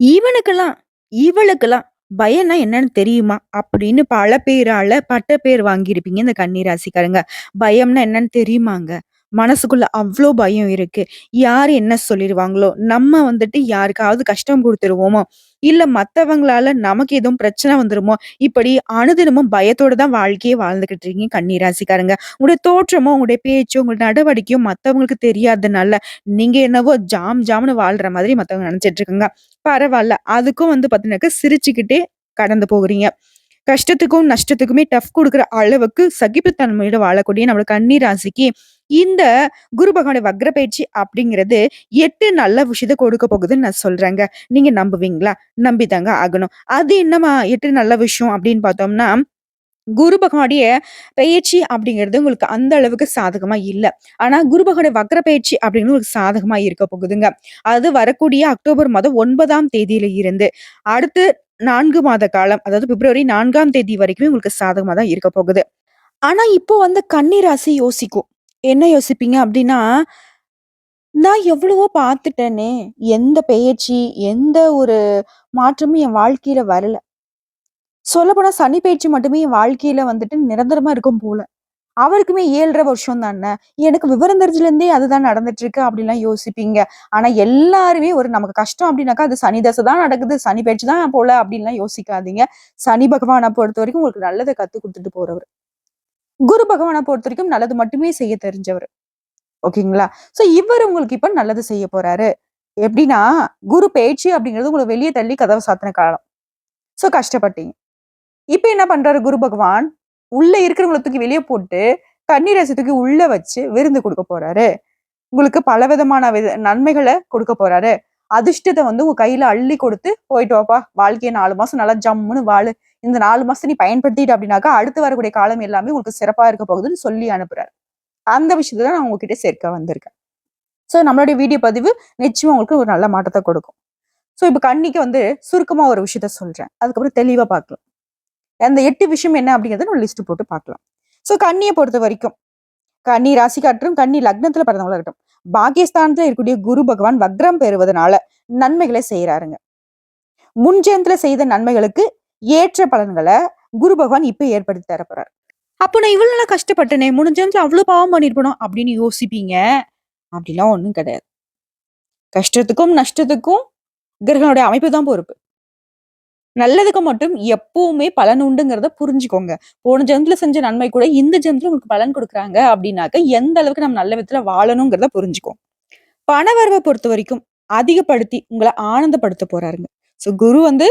இவனுக்கெல்லாம், இவளுக்கெல்லாம் பயம்னா என்னன்னு தெரியுமா? அப்படின்னு பல பேரால பட்ட பேர் வாங்கியிருப்பீங்க இந்த கன்னி ராசிக்காரங்க. பயம்னா என்னன்னு தெரியுமாங்க? மனசுக்குள்ள அவ்ளோ பயம் இருக்கு. யாரு என்ன சொல்லிருவாங்களோ? நம்ம வந்துட்டு யாருக்காவது கஷ்டம் குடுத்துருவோமோ? இல்ல மத்தவங்களால நமக்கு எதுவும் பிரச்சனை வந்துருமோ? இப்படி அனுதினமும் பயத்தோட தான் வாழ்க்கையே வாழ்ந்துகிட்டு இருக்கீங்க கன்னி ராசிக்காரங்க. உங்களுடைய தோற்றமோ, உங்களுடைய பேச்சோ, உங்களுடைய நடவடிக்கையும் மத்தவங்களுக்கு தெரியாதனால, நீங்க என்னவோ ஜாம் ஜாம்னு வாழ்ற மாதிரி மத்தவங்க நெனச்சிட்டு இருக்காங்க. பரவால்ல. அதுக்கும் வந்து பார்த்தீங்கன்னாக்கா, சிரிச்சுக்கிட்டே கடந்து போகுறீங்க. கஷ்டத்துக்கும், நஷ்டத்துக்குமே டஃப் குடுக்குற அளவுக்கு சகிப்புத்தன்மையோட வாழக்கூடிய நம்மளோட கன்னி ராசிக்கு, இந்த குரு பகவானுடைய வக்ர பயிற்சி அப்படிங்கிறது 8 நல்ல விஷயத்த கொடுக்க போகுதுன்னு நான் சொல்றேங்க. நீங்க நம்புவீங்களா? நம்பி தாங்க ஆகணும். அது என்னம்மா 8 நல்ல விஷயம் அப்படின்னு பார்த்தோம்னா, குரு பகவானுடைய பெயர்ச்சி அப்படிங்கிறது உங்களுக்கு அந்த அளவுக்கு சாதகமா இல்ல. ஆனா குரு பகவானுடைய வக்ர பெயர்ச்சி அப்படிங்கிறது உங்களுக்கு சாதகமா இருக்க போகுதுங்க. அது வரக்கூடிய அக்டோபர் மாதம் 9ஆம் தேதியில இருந்து அடுத்து 4 மாத காலம், அதாவது பிப்ரவரி 4ஆம் தேதி வரைக்குமே உங்களுக்கு சாதகமா தான் இருக்க போகுது. ஆனா இப்போ வந்து கன்னி ராசி யோசிக்கும். என்ன யோசிப்பீங்க அப்படின்னா, நான் எவ்வளவோ பார்த்துட்டேனே! எந்த பெயர்ச்சி, எந்த ஒரு மாற்றமும் என் வாழ்க்கையில வரல. சொல்லப்போனா சனி பெயர்ச்சி மட்டுமே என் வாழ்க்கையில வந்துட்டு நிரந்தரமா இருக்கும் போல. அவருக்குமே 7 1/2 வருஷம் தானே. எனக்கு விவரம் தெரிஞ்சதுலேருந்தே அதுதான் நடந்துட்டு இருக்கு அப்படிலாம் யோசிப்பீங்க. ஆனா எல்லாருமே ஒரு நமக்கு கஷ்டம் அப்படின்னாக்கா, அது சனி தசை தான் நடக்குது, சனி பெயர்ச்சி தான் போல அப்படின்லாம் யோசிக்காதீங்க. சனி பகவான பொறுத்தவரைக்கும் உங்களுக்கு நல்லத கத்துக் குடுத்துட்டு போறவரு. குரு பகவான பொறுத்தவரைக்கும் நல்லது மட்டுமே செய்ய தெரிஞ்சவரு. ஓகேங்களா? சோ இவரு உங்களுக்கு இப்ப நல்லது செய்ய போறாரு. எப்படின்னா, குரு பெயர்ச்சி அப்படிங்கிறது உங்கள வெளிய தள்ளி கதவ சாத்துன காலம். சோ கஷ்டப்பட்டீங்க. இப்ப என்ன பண்றாரு குரு பகவான், உள்ள இருக்கிறவங்கள தூக்கி வெளிய போட்டு, கன்னி ராசிய தூக்கி உள்ள வச்சு விருந்து குடுக்க போறாரு. உங்களுக்கு பலவிதமான நன்மைகள குடுக்க போறாரு. அதிர்ஷ்டத்த வந்து உங்க கையில அள்ளி கொடுத்து, "போயிட்டு வாப்பா, வாழ்க்கைய 4 மாசம் நல்லா ஜம்முன்னு வாழு. இந்த 4 மாசத்த நீ பயன்படுத்திட்ட அப்படின்னாக்கா, அடுத்து வரக்கூடிய காலம் எல்லாமே உங்களுக்கு சிறப்பா இருக்க போகுதுன்னு" சொல்லி அனுப்புறாரு. அந்த விஷயத்த தான் நான் உங்ககிட்ட சேர்க்க வந்திருக்கேன். சோ நம்மளுடைய வீடியோ பதிவு நிச்சயமா உங்களுக்கு ஒரு நல்ல மாற்றத்த கொடுக்கும். சோ இப்ப கன்னிக்கு வந்து சுருக்கமா ஒரு விஷயத்த சொல்றேன். அதுக்கப்புறம் தெளிவா பார்க்கலாம். அந்த 8 விஷயம் என்ன அப்படிங்கிறத நம்ம லிஸ்ட் போட்டு பார்க்கலாம். சோ கன்னிய பொறுத்தவரைக்கும், கன்னி ராசிக்காரட்டும், கன்னி லக்னத்துல பிறந்தவங்களா இருக்கட்டும். பாக்கியஸ்தானத்துல இருக்கக்கூடிய குரு பகவான் வக்ரம் பெறுவதனால நன்மைகளை செய்றாருங்க. முன்ஜென்மத்துல செய்த நன்மைகளுக்கு ஏற்ற பலன்கள குரு பகவான் இப்ப ஏற்படுத்தி தர போறாரு. அப்போ நான் இவ்வளவு நாளா கஷ்டப்பட்டேனே, முன் ஜென்மத்துல அவ்ளோ பாவம் பண்ணியிருப்பனோ அப்படின்னு யோசிப்பீங்க. அப்படிலாம் ஒண்ணும் கிடையாது. கஷ்டத்துக்கும், நஷ்டத்துக்கும் கிரகங்களுடைய அமைப்பு தான் பொறுப்பு. நல்லதுக்கு மட்டும் எப்பவுமே பலன் உண்டுங்கிறத புரிஞ்சுக்கோங்க. போன ஜென்மத்துல செஞ்ச நன்மை கூட இந்த ஜென்மத்துல உங்களுக்கு பலன் குடுக்குறாங்க அப்படின்னாக்க, எந்த அளவுக்கு நம்ம நல்ல விதத்துல வாழணுங்கிறத புரிஞ்சுக்கோங்க. பணவரவ பொறுத்தவரைக்கும் அதிகப்படுத்தி உங்கள ஆனந்தப்படுத்த போறாருங்க. சோ குரு வந்து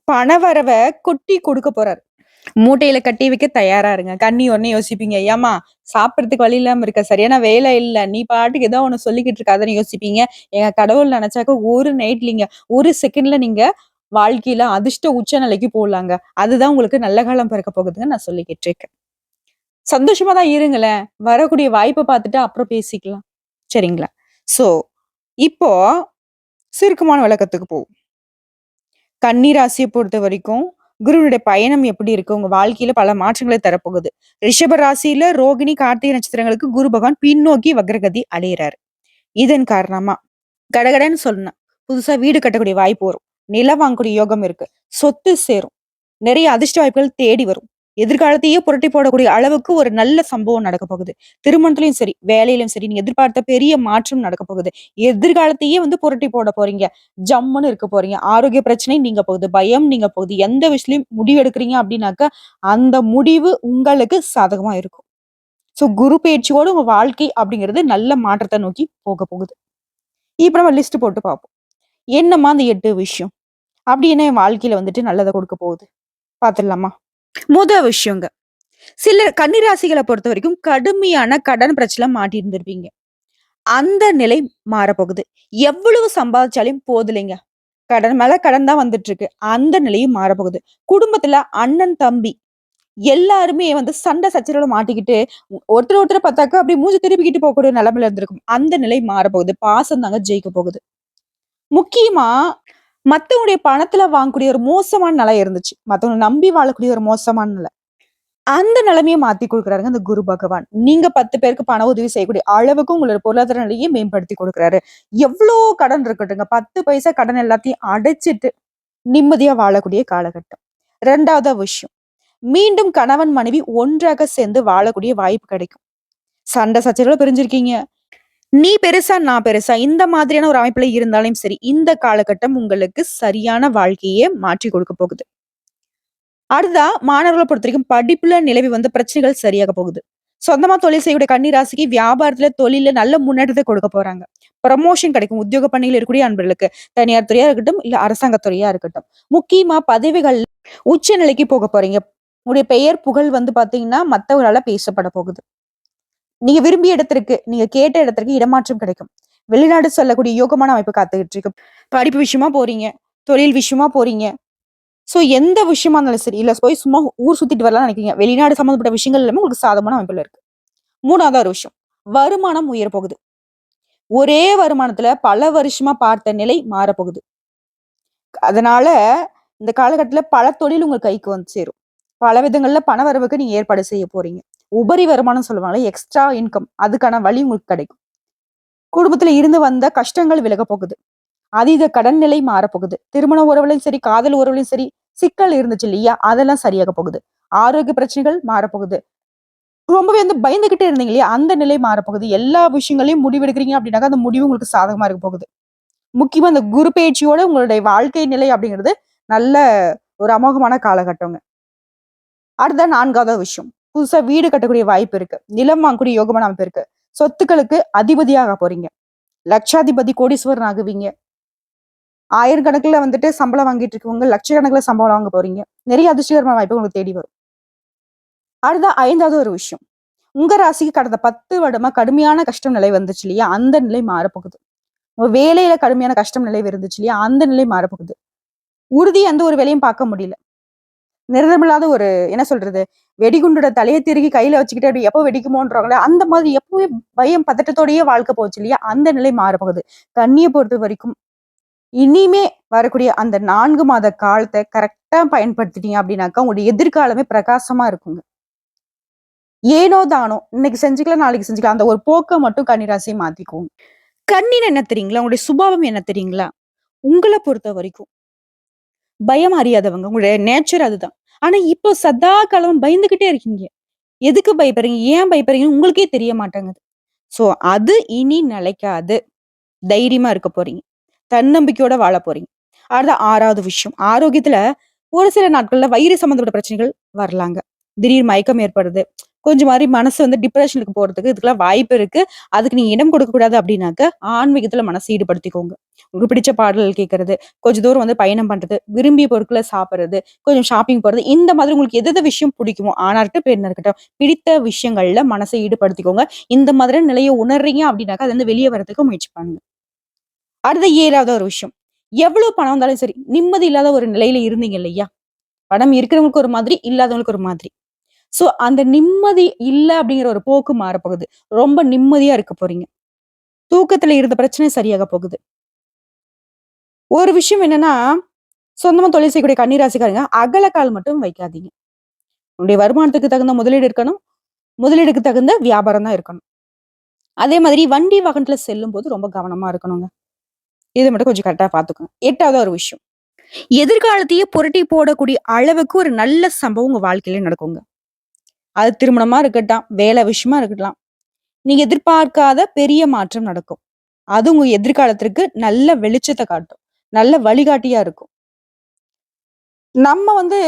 பணவரவ கொட்டி கொடுக்க போறாரு. மூட்டையில கட்டி வைக்க தயாரா இருங்க. கன்னி உடனே யோசிப்பீங்க, "ஏம்மா சாப்பிடறதுக்கு வழி இல்லாம இருக்க. சரியான வேலை இல்ல. நீ பாட்டுக்கு ஏதோ ஒண்ணு சொல்லிக்கிட்டு இருக்காதன்னு" யோசிப்பீங்க. ஏங்க கடவுள் நெனச்சாக்க ஒரு நைட்லிங்க, ஒரு செகண்ட்ல நீங்க வாழ்க்கையில அதிர்ஷ்ட உச்ச நிலைக்கு போலாங்க. அதுதான் உங்களுக்கு நல்ல காலம் பிறக்க போகுதுன்னு நான் சொல்லிக்கிட்டு இருக்கேன். சந்தோஷமா தான் இருங்களேன். வரக்கூடிய வாய்ப்ப பார்த்துட்டு அப்புறம் பேசிக்கலாம். சரிங்களா? சோ, இப்போ சுருக்கமான விளக்கத்துக்கு போவோம். கன்னி ராசிய பொறுத்தவரைக்கும், குருவுடைய பயணம் எப்படி இருக்கு? உங்க வாழ்க்கையில பல மாற்றங்களை தரப்போகுது. ரிஷப ராசியில ரோகிணி, கார்த்திகை நட்சத்திரங்களுக்கு குரு பகவான் பின்னோக்கி வக்ரகதி அடையறாரு. இதன் காரணமா கடகடன்னு சொல்லணும். புதுசா வீடு கட்டக்கூடிய வாய்ப்பு வரும். நிலம் வாங்கக்கூடிய யோகம் இருக்கு. சொத்து சேரும். நிறைய அதிர்ஷ்ட வாய்ப்புகள் தேடி வரும். எதிர்காலத்தையே புரட்டி போடக்கூடிய அளவுக்கு ஒரு நல்ல சம்பவம் நடக்க போகுது. திருமணத்திலயும் சரி, வேலையிலும் சரி, நீங்க எதிர்பார்த்த பெரிய மாற்றம் நடக்க போகுது. எதிர்காலத்தையே வந்து புரட்டி போட போறீங்க. ஜம்முன்னு இருக்க போறீங்க. ஆரோக்கிய பிரச்சனை நீங்க போகுது. பயம் நீங்க போகுது. எந்த விஷயத்திலயும் முடிவு எடுக்கிறீங்க அப்படின்னாக்கா, அந்த முடிவு உங்களுக்கு சாதகமா இருக்கும். சோ குரு பெயர்ச்சியோட உங்க வாழ்க்கை அப்படிங்கிறது நல்ல மாற்றத்த நோக்கி போக போகுது. இப்ப நம்ம லிஸ்ட் போட்டு பார்ப்போம். என்னம்மா அந்த 8 விஷயம்? அப்படி என்ன என் வாழ்க்கையில வந்துட்டு நல்லத கொடுக்க போகுது? பார்த்துடலாமா? முத விஷயங்க. சில கன்னிராசிகள பொறுத்தவரைக்கும் கடுமையான கடன் பிரச்சனைல மாட்டியிருந்திருப்பீங்க. அந்த நிலை மாறப்போகுது. எவ்வளவு சம்பாதிச்சாலும் போதலைங்க. கடன் மேல கடன் தான் வந்துட்டு இருக்கு. அந்த நிலையும் மாறப்போகுது. குடும்பத்துல அண்ணன், தம்பி எல்லாருமே வந்து சண்டை சச்சரவுல மாட்டிக்கிட்டு, ஒருத்தர் ஒருத்தர பார்த்தாக்கா அப்படியே மூஞ்சி திருப்பிக்கிட்டு போகக்கூடிய நிலைமையில இருந்திருக்கும். அந்த நிலை மாறப்போகுது. பாசம் தாங்க ஜெயிக்க போகுது. முக்கியமா மத்தவங்களுடைய பணத்துல வாங்கக்கூடிய ஒரு மோசமான நிலை இருந்துச்சு. மத்தவங்கள நம்பி வாழக்கூடிய ஒரு மோசமான நிலை. அந்த நிலைமைய மாத்தி குடுக்குறாருங்க அந்த குரு பகவான். நீங்க 10 பேருக்கு பண உதவி செய்யக்கூடிய அளவுக்கு உங்களோட பொருளாதார நிலையை மேம்படுத்தி குடுக்குறாரு. எவ்ளோ கடன் இருக்கட்டுங்க. 10 பைசா கடன் எல்லாத்தையும் அடைச்சுட்டு நிம்மதியா வாழக்கூடிய காலகட்டம். 2வது விஷயம். மீண்டும் கணவன், மனைவி ஒன்றாக சேர்ந்து வாழக்கூடிய வாய்ப்பு கிடைக்கும். சண்டை சச்சரவுல பிரிஞ்சிருக்கீங்க. நீ பெருசா, நான் பெருசா இந்த மாதிரியான ஒரு அமைப்புல இருந்தாலும் சரி, இந்த காலகட்டம் உங்களுக்கு சரியான வாழ்க்கைய மாற்றிக் கொடுக்க போகுது. அடுத்ததா மாணவர்கள பொறுத்தவரைக்கும் படிப்புல நிலவி வந்த பிரச்சனைகள் சரியாக போகுது. சொந்தமா தொழில் செய்யக்கூடிய கன்னி ராசிக்கு வியாபாரத்துல, தொழில்ல நல்ல முன்னேற்றத்த கொடுக்க போறாங்க. ப்ரமோஷன் கிடைக்கும். உத்தியோக பணியில இருக்கக்கூடிய அன்பர்களுக்கு. தனியார் துறையா இருக்கட்டும், இல்ல அரசாங்க துறையா இருக்கட்டும். முக்கியமா பதவிகள் உச்ச நிலைக்கு போக போறீங்க. உங்களுடைய பெயர், புகழ் வந்து பார்த்தீங்கன்னா, மத்தவங்களால பேசப்பட போகுது. நீங்க விரும்பிய இடத்திற்கு, நீங்க கேட்ட இடத்திற்கு இடமாற்றம் கிடைக்கும். வெளிநாடு செல்லக்கூடிய யோகமான அமைப்பு காத்துக்கிட்டு இருக்கு. படிப்பு விஷயமா போறீங்க. தொழில் விஷயமா போறீங்க. சோ எந்த விஷயமா இருந்தாலும் சரி, இல்ல போய் சும்மா ஊர் சுத்திட்டு வரலாம்னு நினைக்கிறீங்க. வெளிநாடு சம்மந்தப்பட்ட விஷயங்கள் எல்லாமே உங்களுக்கு சாதகமான அமைப்புல இருக்கு. 3வது ஒரு விஷயம். வருமானம் உயர போகுது. ஒரே வருமானத்துல பல வருஷமா பார்த்த நிலை மாறப்போகுது. அதனால இந்த காலகட்டத்துல பல தொழில் உங்க கைக்கு வந்து சேரும். பல விதங்கள்ல பண வரவுக்கு நீங்க ஏற்பாடு செய்ய போறீங்க. உபரி வருமானம் சொல்லுவாங்கல்ல, எக்ஸ்ட்ரா இன்கம் அதுக்கான வழி உங்களுக்கு கிடைக்கும். குடும்பத்துல இருந்து வந்த கஷ்டங்கள் விலகப் போகுது. அதீத கடன் நிலை மாறப்போகுது. திருமண உறவுலயும் சரி, காதல் உறவுலயும் சரி, சிக்கல் இருந்துச்சு இல்லையா? அதெல்லாம் சரியாக போகுது. ஆரோக்கிய பிரச்சனைகள் மாறப்போகுது. ரொம்பவே வந்து பயந்துகிட்டே இருந்தீங்க இல்லையா? அந்த நிலை மாறப்போகுது. எல்லா விஷயங்களையும் முடிவெடுக்கிறீங்க அப்படின்னாக்கா, அந்த முடிவு உங்களுக்கு சாதகமா இருக்க போகுது. முக்கியமா அந்த குரு பெயர்ச்சியோட உங்களுடைய வாழ்க்கை நிலை அப்படிங்கிறது நல்ல ஒரு அமோகமான காலகட்டங்க. அடுத்த 4வது விஷயம். புதுசா வீடு கட்டக்கூடிய வாய்ப்பு இருக்கு. நிலம் வாங்கக்கூடிய யோகமான அமைப்பு இருக்கு. சொத்துக்களுக்கு அதிபதியாக போறீங்க. லட்சாதிபதி, கோடீஸ்வரன் ஆகுவீங்க. ஆயிரக்கணக்குல வந்துட்டு சம்பளம் வாங்கிட்டு இருக்கவங்க, லட்சக்கணக்குல சம்பளம் வாங்க போறீங்க. நிறைய அதிர்ஷ்டகரமான வாய்ப்பு உங்களுக்கு தேடி வரும். அடுத்த 5வது ஒரு விஷயம். உங்க ராசிக்கு கடந்த 10 வருடமா கடுமையான கஷ்டம் நிலை வந்துச்சு இல்லையா? அந்த நிலை மாறப்போகுது. உங்க வேலையில கடுமையான கஷ்டம் நிலை இருந்துச்சு இல்லையா? அந்த நிலை மாறப்போகுது. உறுதியா எந்த ஒரு வேலையும் பார்க்க முடியல. நிரந்தரமில்லாத ஒரு என்ன சொல்றது? வெடிகுண்டோட தலைய திருகி கையில வச்சுக்கிட்டு அப்படி எப்போ வெடிக்குமோன்றாங்கல்ல, அந்த மாதிரி எப்பவுமே பயம், பதட்டத்தோடயே வாழ்க்கை போச்சு இல்லையா? அந்த நிலை மாறப்போகுது. கன்னிய பொறுத்தவரைக்கும் இனிமே வரக்கூடிய அந்த 4 மாத காலத்த கரெக்ட்டா பயன்படுத்திட்டீங்க அப்படின்னாக்கா, உங்களுடைய எதிர்காலமே பிரகாசமா இருக்குங்க. ஏனோ தானோ, இன்னைக்கு செஞ்சுக்கலாம், நாளைக்கு செஞ்சுக்கலாம். அந்த ஒரு போக்க மட்டும் கன்னிராசிய மாத்திக்கோங்க. கன்னின்னா என்ன தெரியுங்களா? உங்களுடைய சுபாவம் என்ன தெரியுங்களா? உங்கள பொறுத்தவரைக்கும் பயம் அறியாதவங்க. உங்களுடைய நேச்சர் அதுதான். ஆனா இப்போ சதா காலம் பயந்துகிட்டே இருக்கீங்க. எதுக்கு பயப்படுறீங்க? ஏன் பயப்படுறீங்கன்னு உங்களுக்கே தெரிய மாட்டேங்குது. சோ அது இனி நிலைக்காது. தைரியமா இருக்க போறீங்க. தன்னம்பிக்கையோட வாழ போறீங்க. அடுத்த 6வது விஷயம். ஆரோக்கியத்துல ஒரு சில நாட்கள்ல வயிறு சம்மந்தப்பட்ட பிரச்சனைகள் வரலாங்க. திடீர் மயக்கம் ஏற்படுது. கொஞ்சம் மாரி மனசு வந்து டிப்ரஷனுக்கு போறதுக்கு இதுக்கெல்லாம் வாய்ப்பு இருக்கு. அதுக்கு நீங்க இடம் கொடுக்கக்கூடாது அப்டின்னாக்க, ஆன்மீகத்துல மனச ஈடுபடுத்திக்கோங்க. உங்களுக்கு பிடிச்ச பாடல்கள் கேட்கறது, கொஞ்சம் தூரம் வந்து பயணம் பண்றது, விரும்பிய பொருட்கள சாப்பிடுறது, கொஞ்சம் ஷாப்பிங் போறது, இந்த மாதிரி உங்களுக்கு எது எது விஷயம் பிடிக்குமோ, ஆணா இருக்கட்டும், பெண்ணா இருக்கட்டும், பிடித்த விஷயங்கள்ல மனச ஈடுபடுத்திக்கோங்க. இந்த மாதிரியான நிலைய உணர்றீங்க அப்டின்னாக்க, அதுலருந்து வெளிய வரதுக்கு முயற்சி பண்ணுங்க. அடுத்த 7வது ஒரு விஷயம். எவ்வளவு பணம் வந்தாலும் சரி, நிம்மதி இல்லாத ஒரு நிலையில இருந்தீங்க இல்லையா? பணம் இருக்கிறவங்களுக்கு ஒரு மாதிரி, இல்லாதவங்களுக்கு ஒரு மாதிரி. சோ, அந்த நிம்மதி இல்ல அப்படிங்கிற ஒரு போக்கு மாறப்போகுது. ரொம்ப நிம்மதியா இருக்க போறீங்க. தூக்கத்துல இருந்த பிரச்சனை சரியாக போகுது. ஒரு விஷயம் என்னன்னா, சொந்தமா தொழில் செய்யக்கூடிய கன்னி ராசிக்காரங்க, அகலக்கால் மட்டும் வைக்காதீங்க. உங்களுடைய வருமானத்துக்கு தகுந்த முதலீடு இருக்கணும். முதலீடுக்கு தகுந்த வியாபாரம் தான் இருக்கணும். அதே மாதிரி வண்டி வாகனத்துல செல்லும்போது ரொம்ப கவனமா இருக்கணுங்க. இத மட்டும் கொஞ்சம் கரெக்ட்டா பார்த்துக்கோங்க. 8வது ஒரு விஷயம். எதிர்காலத்தையே புரட்டி போடக்கூடிய அளவுக்கு ஒரு நல்ல சம்பவம் உங்க வாழ்க்கையில நடக்குங்க. அது திருமணமா இருக்கட்டும், வேலை விஷயமா இருக்கட்லாம். நீங்க எதிர்பார்க்காத பெரிய மாற்றம் நடக்கும். அது உங்க எதிர்காலத்திற்கு நல்ல வெளிச்சத்த காட்டும். நல்ல வழிகாட்டியா இருக்கும். நம்ம வந்து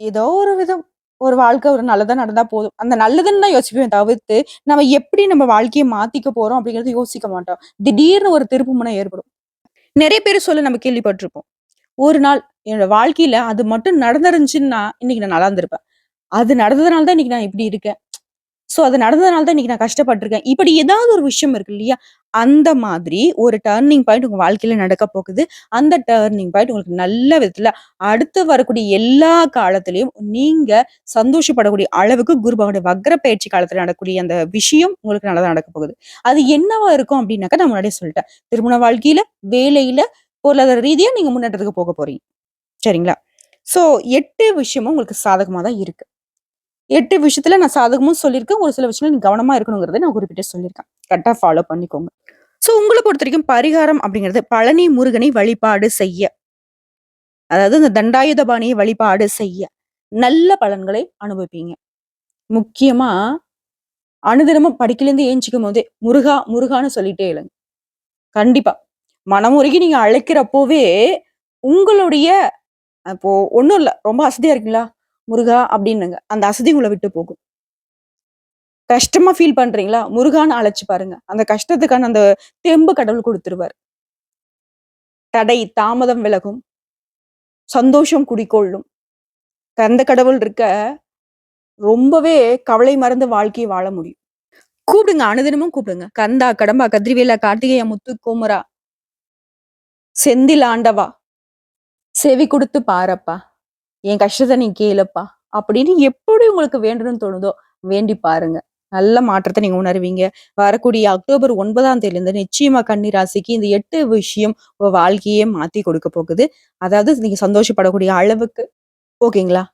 ஏதோ ஒரு விதம் ஒரு வாழ்க்கை ஒரு நல்லதா நடந்தா போதும். அந்த நல்லதுன்னு தான் யோசிப்போமே தவிர்த்து, நம்ம எப்படி நம்ம வாழ்க்கைய மாத்திக்க போறோம் அப்படிங்கிறத யோசிக்க மாட்டோம். திடீர்னு ஒரு திருப்புமுனை ஏற்படும். நெறைய பேரு சொல்ல நம்ம கேள்விப்பட்டுருப்போம். ஒரு நாள் என்னோட வாழ்க்கையில அது மட்டும் நடந்திருந்துச்சுன்னா, இன்னைக்கு நான் நல்லா இருந்திருப்பேன். அது நடந்ததுனால தான் இன்னைக்கு நான் இப்படி இருக்கேன். சோ அது நடந்ததுனால தான் இன்னைக்கு நான் கஷ்டப்பட்டுருக்கேன். இப்படி ஏதாவது ஒரு விஷயம் இருக்கு இல்லையா? அந்த மாதிரி ஒரு டர்னிங் பாயிண்ட் உங்க வாழ்க்கையில நடக்க போகுது. அந்த டர்னிங் பாயிண்ட் உங்களுக்கு நல்ல விதத்துல அடுத்து வரக்கூடிய எல்லா காலத்திலயும் நீங்க சந்தோஷப்படக்கூடிய அளவுக்கு குரு பகவானுடைய வக்ர பயிற்சி காலத்துல நடக்கக்கூடிய அந்த விஷயம் உங்களுக்கு நல்லதா நடக்க போகுது. அது என்னவா இருக்கும் அப்படின்னாக்கா நான் முன்னாடியே சொல்லிட்டேன். திருமண வாழ்க்கையில, வேலையில, பொருளாதார ரீதியா நீங்க முன்னேற்றத்துக்கு போக போறீங்க. சரிங்களா? சோ 8 விஷயமும் உங்களுக்கு சாதகமா தான் இருக்கு. 8 விஷயத்துல நான் சாதகமும் சொல்லியிருக்கேன். ஒரு சில விஷயத்துல நீங்க கவனமா இருக்கணுங்கிறத நான் குறிப்பிட்டு சொல்லியிருக்கேன். கரெக்ட்டா ஃபாலோ பண்ணிக்கோங்க. ஸோ உங்கள பொறுத்தவரைக்கும் பரிகாரம் அப்படிங்கிறது பழனி முருகனை வழிபாடு செய்ய, அதாவது இந்த தண்டாயுதபாணியை வழிபாடு செய்ய நல்ல பலன்களை அனுபவிப்பீங்க. முக்கியமா அனுதினமும் படிக்கிலேருந்து ஏஞ்சிக்கும்போதே, முருகா, முருகான்னு சொல்லிட்டே எழுங்க. கண்டிப்பா. மனமுருகி நீங்க அழைக்கிறப்போவே, உங்களுடைய இப்போ ஒண்ணும் இல்ல. ரொம்ப அசதியா இருக்கீங்களா? முருகா அப்டின்னுங்க. அந்த அசதி உங்கள விட்டு போகும். கஷ்டமா ஃபீல் பண்றீங்களா? முருகான்னு அழைச்சு பாருங்க. அந்த கஷ்டத்துக்கான அந்த தெம்பு கடவுள் குடுத்துருவாரு. தடை, தாமதம் விலகும். சந்தோஷம் குடிகொள்ளும். கந்த கடவுள் இருக்க, ரொம்பவே கவலை மறந்த வாழ்க்கைய வாழ முடியும். கூப்பிடுங்க. அனுதினமும் கூப்பிடுங்க. கந்தா, கடம்பா, கதிர்வேலா, கார்த்திகேயா, முத்து, குமரா, செந்தில் ஆண்டவா, செவி குடுத்து பாரப்பா. என் கஷ்டத்த நீ கேளப்பா. அப்படின்னு எப்படி உங்களுக்கு வேண்டணும்னு தோணுதோ, வேண்டி பாருங்க. நல்ல மாற்றத்த நீங்க உணருவீங்க. வரக்கூடிய அக்டோபர் 9ஆம் தேதியிலிருந்து நிச்சயமா கன்னி ராசிக்கு இந்த 8 விஷயம் உங்க வாழ்க்கையே மாத்தி கொடுக்க போகுது. அதாவது நீங்க சந்தோஷப்படக்கூடிய அளவுக்கு ஓகேங்களா?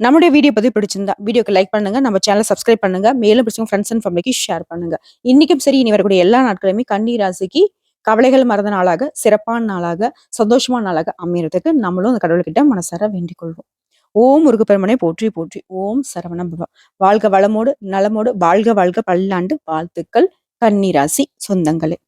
நம்முடைய வீடியோ பதிவு பிடிச்சிருந்தா, வீடியோக்கு லைக் பண்ணுங்க. நம்ம சேனல சப்ஸ்கிரைப் பண்ணுங்க. மேலும் பிடிச்சவங்க ஃப்ரெண்ட்ஸ் அண்ட் ஃபேமிலிக்கு ஷேர் பண்ணுங்க. இன்னைக்கும் சரி, இனி வரக்கூடிய எல்லா நாட்களுமே கன்னி ராசிக்கு கவலைகள் மறந்த நாளாக, சிறப்பான நாளாக, சந்தோஷமான நாளாக அமையறதுக்கு நம்மளும் அந்த கடவுள்கிட்ட மனசார வேண்டிக் கொள்வோம். ஓம் முருகப்பெருமானை போற்றி போற்றி. ஓம் சரவண பவ. வாழ்க வளமோடு, நலமோடு, வாழ்க வாழ்க பல்லாண்டு வாழ்த்துக்கள் கன்னி ராசி சொந்தங்களே.